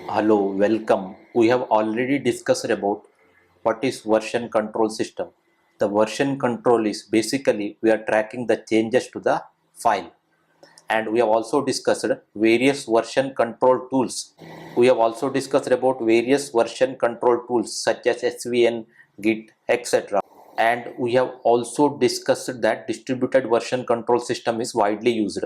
Hello, welcome. We have already discussed about what is version control system. The version control is basically we are tracking the changes to the file, and we have also discussed various version control tools. We have also discussed about various version control tools such as SVN, Git, etc. And we have also discussed that distributed version control system is widely used.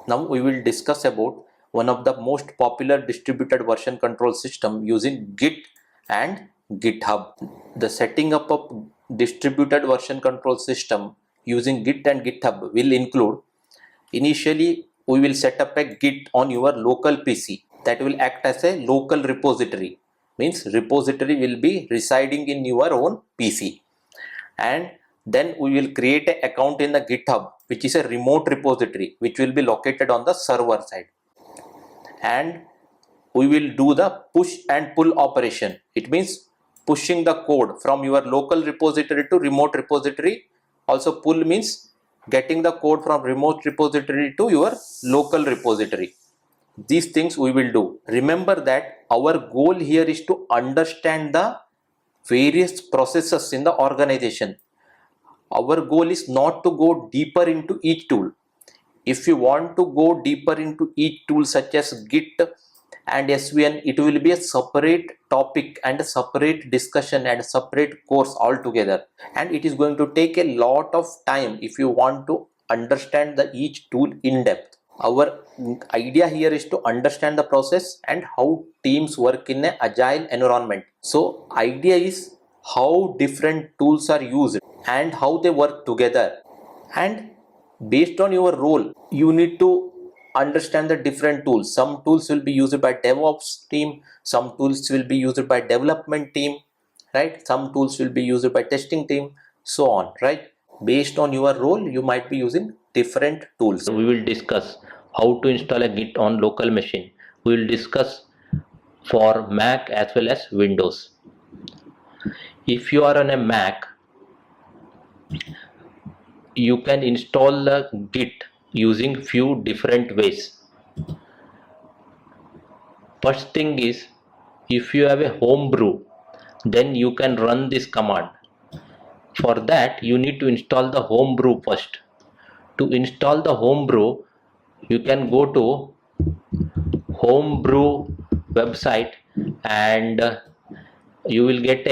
Now we will discuss about one of the most popular distributed version control system using Git and GitHub. The setting up of distributed version control system using Git and GitHub will include, initially we will set up a Git on your local PC that will act as a local repository. Means repository will be residing in your own PC, and then we will create an account in the GitHub, which is a remote repository which will be located on the server side, and we will do the push and pull operation. It means pushing the code from your local repository to remote repository. Also pull means getting the code from remote repository to your local repository. These things we will do. Remember that our goal here is to understand the various processes in the organization. Our goal is not to go deeper into each tool. If you want to go deeper into each tool such as Git and SVN, it will be a separate topic and a separate discussion and a separate course altogether, and it is going to take a lot of time if you want to understand each tool in depth. Our idea here is to understand the process and how teams work in an agile environment. So idea is how different tools are used and how they work together, and based on your role you need to understand the different tools. Some tools will be used by DevOps team, some tools will be used by development team, right? Some tools will be used by testing team, so on, right? Based on your role you might be using different tools. We will discuss how to install a Git on local machine. We will discuss for Mac as well as Windows. If you are on a Mac, you can install the Git using few different ways. First thing is, if you have a homebrew, then you can run this command. For that, you need to install the homebrew first. To install the homebrew, you can go to homebrew website and you will get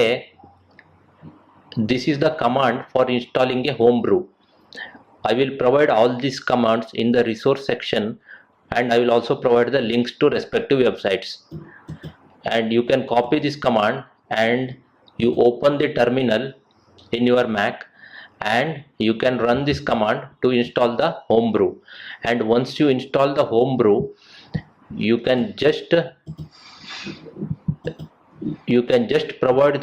this is the command for installing a homebrew. I will provide all these commands in the resource section, and I will also provide the links to respective websites, and you can copy this command and you open the terminal in your Mac and you can run this command to install the homebrew. And once you install the homebrew, you can just provide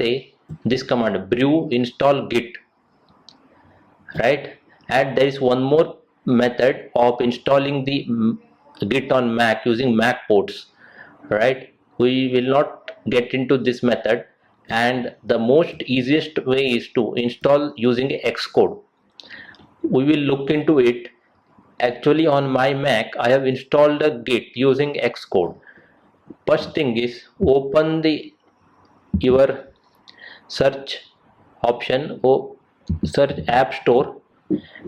this command brew install git, right? And there is one more method of installing the git on Mac using Mac ports, right? We will not get into this method, and the most easiest way is to install using Xcode. We will look into it. Actually on my Mac I have installed a git using Xcode. First thing is, open your search option or search App Store,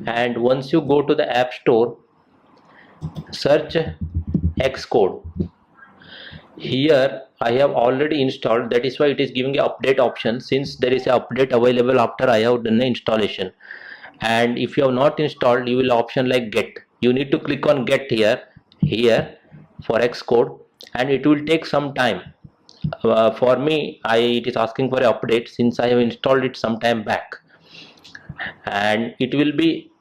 and once you go to the App Store, search Xcode. Here I have already installed, that is why it is giving an update option, since there is an update available after I have done the installation. And if you have not installed, you will option like get. You need to click on get here for Xcode, and it will take some time. For me, it is asking for an update since I have installed it some time back, and it will be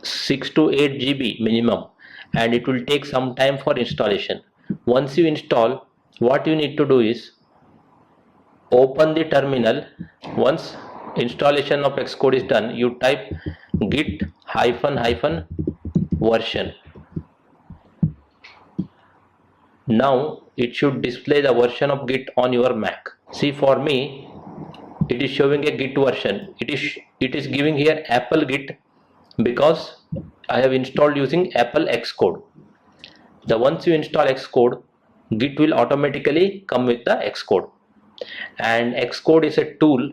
6 to 8 GB minimum, and it will take some time for installation. Once you install, what you need to do is open the terminal. Once installation of Xcode is done, you type git --version. Now it should display the version of Git on your Mac. See, for me it is showing a Git version. It is giving here Apple Git because I have installed using Apple Xcode. Once you install Xcode, Git will automatically come with the Xcode. And Xcode is a tool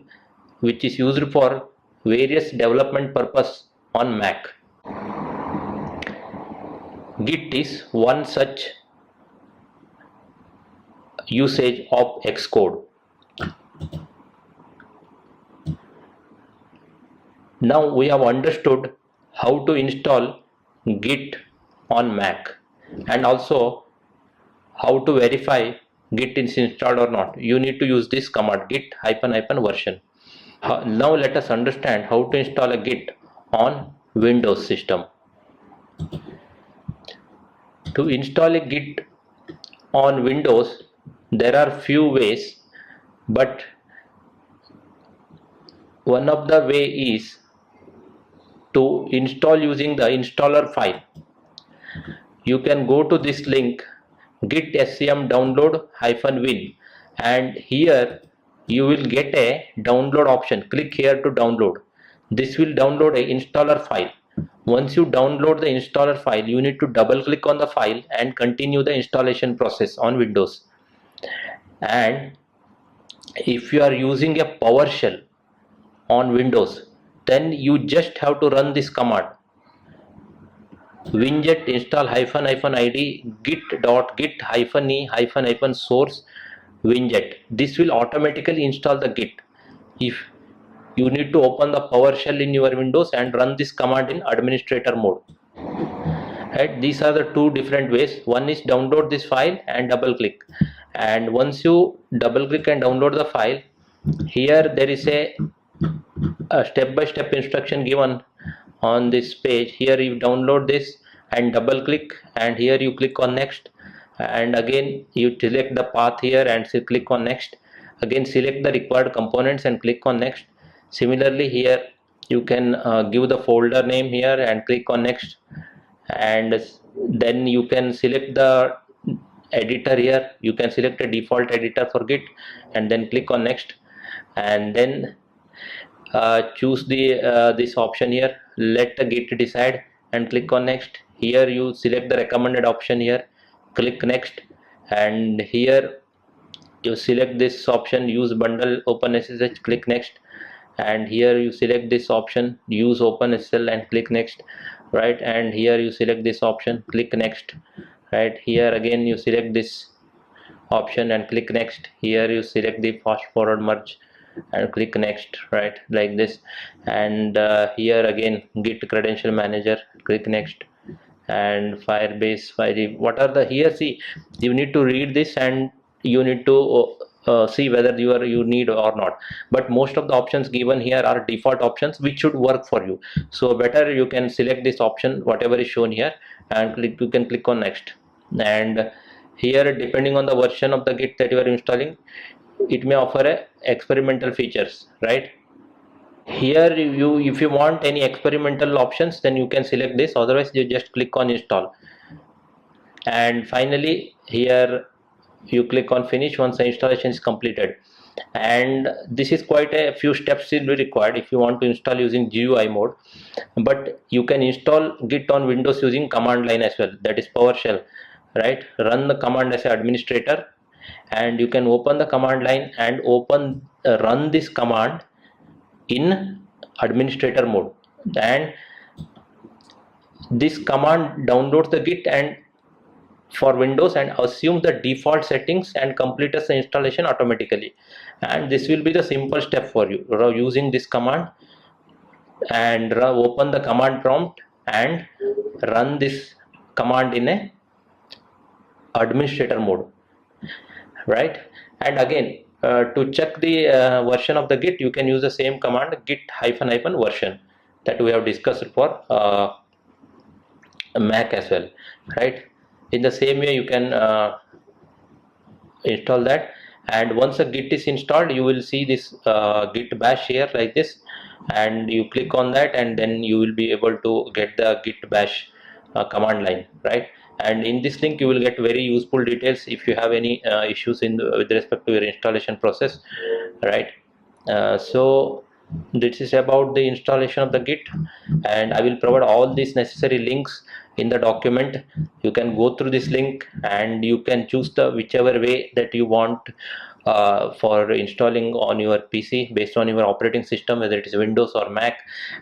which is used for various development purpose on Mac. Git is one such usage of Xcode. Now we have understood how to install Git on Mac, and also how to verify Git is installed or not. You need to use this command, git --version. Now let us understand how to install a Git on Windows system. To install a Git on Windows, there are few ways, but one of the way is to install using the installer file. You can go to this link, git scm download -win, and here you will get a download option. Click here to download. This will download a installer file. Once you download the installer file, you need to double click on the file and continue the installation process on Windows. And if you are using a PowerShell on Windows, then you just have to run this command, winget install -id git.git-e -source winget. This will automatically install the Git. If you need to open the PowerShell in your Windows and run this command in administrator mode. Right, these are the two different ways. One is download this file and double click, and once you double click and download the file, here there is a step-by-step instruction given on this page. Here you download this and double click, and here you click on next, and again you select the path here and click on next. Again select the required components and click on next. Similarly here you can give the folder name here and click on next, and then you can select the editor here. You can select a default editor for Git and then click on next, and then choose the this option here, let the Git decide, and click on next. Here you select the recommended option here, click next, and here you select this option, use bundle OpenSSH, click next, and here you select this option, use OpenSSL, and click next, right? And here you select this option, click next, right? Here again you select this option and click next. Here you select the fast forward merge and click next, right, like this. And here again Git credential manager, click next, and Firebase file, what are the, here see, you need to read this and you need to see whether you need or not. But most of the options given here are default options which should work for you, so better you can select this option whatever is shown here and you can click on next. And here depending on the version of the Git that you are installing, it may offer a experimental features, right? Here if you want any experimental options, then you can select this, otherwise you just click on install. And finally here you click on finish once the installation is completed. And this is quite a few steps will be required if you want to install using GUI mode, but you can install Git on Windows using command line as well, that is PowerShell, right? Run the command as an administrator, and you can open the command line and run this command in administrator mode, and this command downloads the Git and for Windows and assume the default settings and completes the installation automatically. And this will be the simple step for you using this command, and open the command prompt and run this command in a administrator mode, right? And again to check the version of the Git, you can use the same command, git -version, that we have discussed for Mac as well, right? In the same way you can install that, and once a Git is installed, you will see this Git bash here like this, and you click on that, and then you will be able to get the Git bash command line, right? And in this link you will get very useful details if you have any issues with respect to your installation process, right? So this is about the installation of the Git, and I will provide all these necessary links in the document. You can go through this link and you can choose the whichever way that you want for installing on your PC based on your operating system, whether it is Windows or Mac.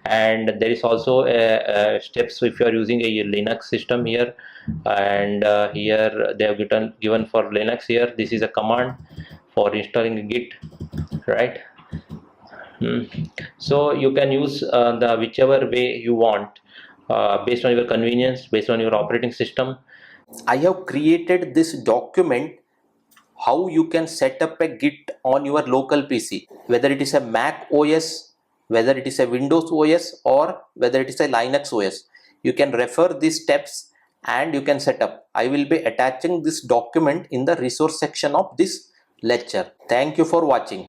And there is also steps if you are using a Linux system here, and here they have given for Linux. Here this is a command for installing a Git, right? So you can use the whichever way you want based on your convenience, based on your operating system. I have created this document how you can set up a Git on your local PC, whether it is a Mac OS, whether it is a Windows OS, or whether it is a Linux OS. You can refer these steps and you can set up. I will be attaching this document in the resource section of this lecture. Thank you for watching.